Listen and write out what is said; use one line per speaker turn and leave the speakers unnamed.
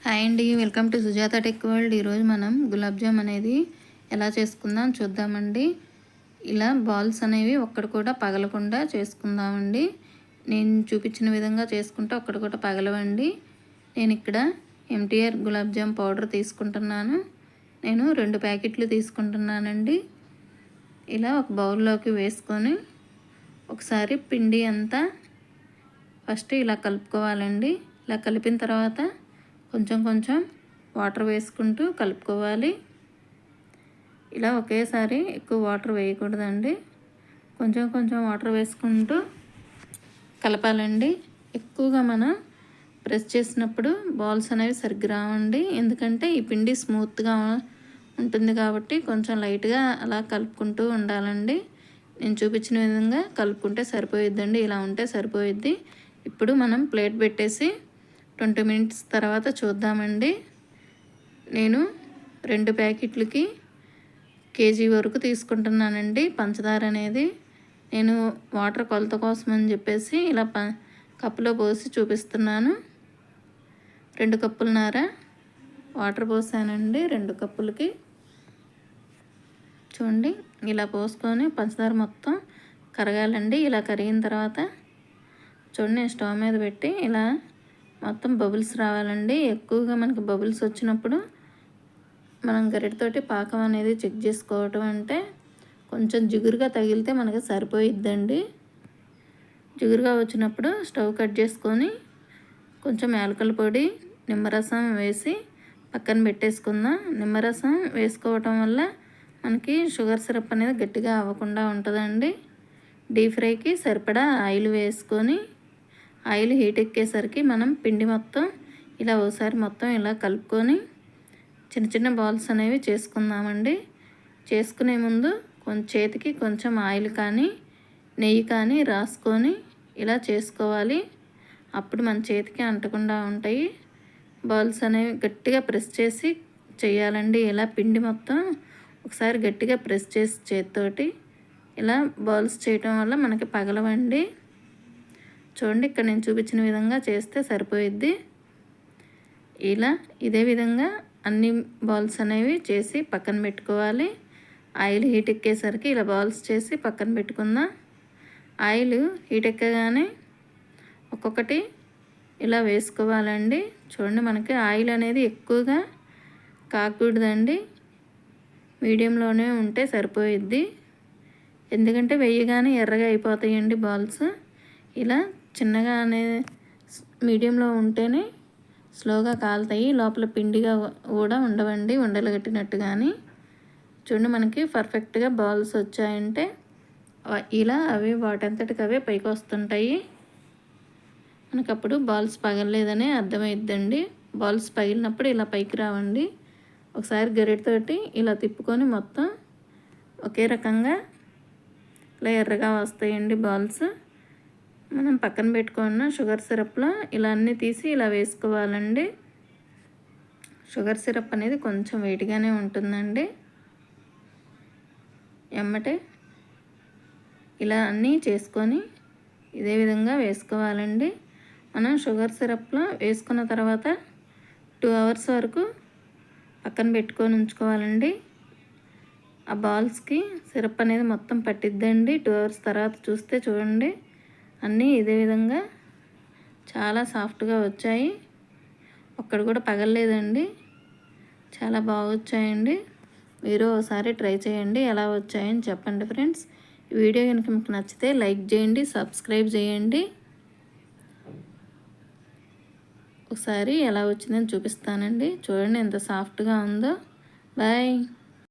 Hi అండి, welcome to Sujatha tech world. ఈరోజు మనం గులాబ్ జామ్ అనేది ఎలా చేసుకుందాం చూద్దామండి. ఇలా బాల్స్ అనేవి ఒక్కటి కూడా పగలకుండా చేసుకుందామండి. నేను చూపించిన విధంగా చేసుకుంటే ఒక్కటి కూడా పగలవండి. నేను ఇక్కడ ఎంటీఆర్ గులాబ్ జామ్ పౌడర్ తీసుకుంటున్నాను. నేను 2 ప్యాకెట్లు తీసుకుంటున్నానండి. ఇలా ఒక బౌల్లోకి వేసుకొని ఒకసారి పిండి అంతా ఫస్ట్ ఇలా కలుపుకోవాలండి. ఇలా కలిపిన తర్వాత కొంచెం కొంచెం వాటర్ వేసుకుంటూ కలుపుకోవాలి. ఇలా ఒకేసారి ఎక్కువ వాటర్ వేయకూడదండి. కొంచెం కొంచెం వాటర్ వేసుకుంటూ కలపాలండి. ఎక్కువగా మనం ప్రెస్ చేసినప్పుడు బాల్స్ అనేవి సరిగ్గా రావండి. ఎందుకంటే ఈ పిండి స్మూత్గా ఉంటుంది కాబట్టి కొంచెం లైట్గా అలా కలుపుకుంటూ ఉండాలండి. నేను చూపించిన విధంగా కలుపుకుంటే సరిపోయిద్దండి. ఇలా ఉంటే సరిపోయిద్ది. ఇప్పుడు మనం ప్లేట్ పెట్టేసి 20 మినిట్స్ తర్వాత చూద్దామండి. నేను 2 ప్యాకెట్లకి కేజీ వరకు తీసుకుంటున్నానండి పంచదార అనేది. నేను వాటర్ కొలత కోసం అని చెప్పేసి ఇలా కప్పులో పోసి చూపిస్తున్నాను. 2 కప్పులన్నర వాటర్ పోసానండి 2 కప్పులకి. చూడండి, ఇలా పోసుకొని పంచదార మొత్తం కరగాలండి. ఇలా కరిగిన తర్వాత చూడండి, స్టవ్ మీద పెట్టి ఇలా మొత్తం బబుల్స్ రావాలండి. ఎక్కువగా మనకి బబుల్స్ వచ్చినప్పుడు మనం గరిటతోటి పాకం అనేది చెక్ చేసుకోవటం. అంటే కొంచెం జిగురుగా తగిలితే మనకి సరిపోయిద్దండి. జిగురుగా వచ్చినప్పుడు స్టవ్ కట్ చేసుకొని కొంచెం యాలకుల పొడి, నిమ్మరసం వేసి పక్కన పెట్టేసుకుందాం. నిమ్మరసం వేసుకోవటం వల్ల మనకి షుగర్ సిరప్ అనేది గట్టిగా అవ్వకుండా ఉంటుందండి. డీప్ ఫ్రైకి సరిపడా ఆయిల్ వేసుకొని ఆయిల్ హీట్ ఎక్కేసరికి మనం పిండి మొత్తం ఇలా ఒకసారి మొత్తం ఇలా కలుపుకొని చిన్న చిన్న బాల్స్ అనేవి చేసుకుందామండి. చేసుకునే ముందు చేతికి కొంచెం ఆయిల్ కానీ నెయ్యి కానీ రాసుకొని ఇలా చేసుకోవాలి. అప్పుడు మన చేతికి అంటకుండా ఉంటాయి. బాల్స్ అనేవి గట్టిగా ప్రెస్ చేసి చేయాలండి. ఇలా పిండి మొత్తం ఒకసారి గట్టిగా ప్రెస్ చేసి చేతితోటి ఇలా బాల్స్ చేయటం వల్ల మనకి పగలవండి. చూడండి, ఇక్కడ నేను చూపించిన విధంగా చేస్తే సరిపోయిద్ది. ఇలా ఇదే విధంగా అన్ని బాల్స్ అనేవి చేసి పక్కన పెట్టుకోవాలి. ఆయిల్ హీట్ ఎక్కేసరికి ఇలా బాల్స్ చేసి పక్కన పెట్టుకుందాం. ఆయిల్ హీట్ ఎక్కగానే ఒక్కొక్కటి ఇలా వేసుకోవాలండి. చూడండి, మనకి ఆయిల్ అనేది ఎక్కువగా కాకూడదండి. మీడియంలోనే ఉంటే సరిపోయిద్ది. ఎందుకంటే వేయగానే ఎర్రగా అయిపోతాయండి బాల్స్. ఇలా చిన్నగా అనేది మీడియంలో ఉంటేనే స్లోగా కాలుతాయి. లోపల పిండిగా కూడా ఉండవండి, ఉండలు కట్టినట్టు. కానీ చూడండి, మనకి పర్ఫెక్ట్గా బాల్స్ వచ్చాయంటే ఇలా అవి వాటంతటికి అవే పైకి వస్తుంటాయి. మనకు అప్పుడు బాల్స్ పగలలేదనే అర్థమైద్దండి. బాల్స్ పగిలినప్పుడు ఇలా పైకి రావండి. ఒకసారి గరిటతోటి ఇలా తిప్పుకొని మొత్తం ఒకే రకంగా ఇలా ఎర్రగా వస్తాయండి బాల్స్. మనం పక్కన పెట్టుకున్న షుగర్ సిరప్లో ఇలా అన్నీ తీసి ఇలా వేసుకోవాలండి. షుగర్ సిరప్ అనేది కొంచెం వేడిగానే ఉంటుందండి. ఎమ్మటే ఇలా అన్నీ చేసుకొని ఇదే విధంగా వేసుకోవాలండి. మనం షుగర్ సిరప్లో వేసుకున్న తర్వాత 2 అవర్స్ వరకు పక్కన పెట్టుకొని ఉంచుకోవాలండి. ఆ బాల్స్కి సిరప్ అనేది మొత్తం పట్టిద్దండి. 2 అవర్స్ తర్వాత చూస్తే చూడండి, అన్నీ ఇదే విధంగా చాలా సాఫ్ట్గా వచ్చాయి. ఒక్కడు కూడా పగలలేదండి. చాలా బాగా వచ్చాయండి. మీరు ఒకసారి ట్రై చేయండి, ఎలా వచ్చాయని చెప్పండి ఫ్రెండ్స్. ఈ వీడియో కనుక మీకు నచ్చితే లైక్ చేయండి, సబ్స్క్రైబ్ చేయండి. ఒకసారి ఎలా వచ్చిందని చూపిస్తానండి. చూడండి ఎంత సాఫ్ట్గా ఉందో. బాయ్.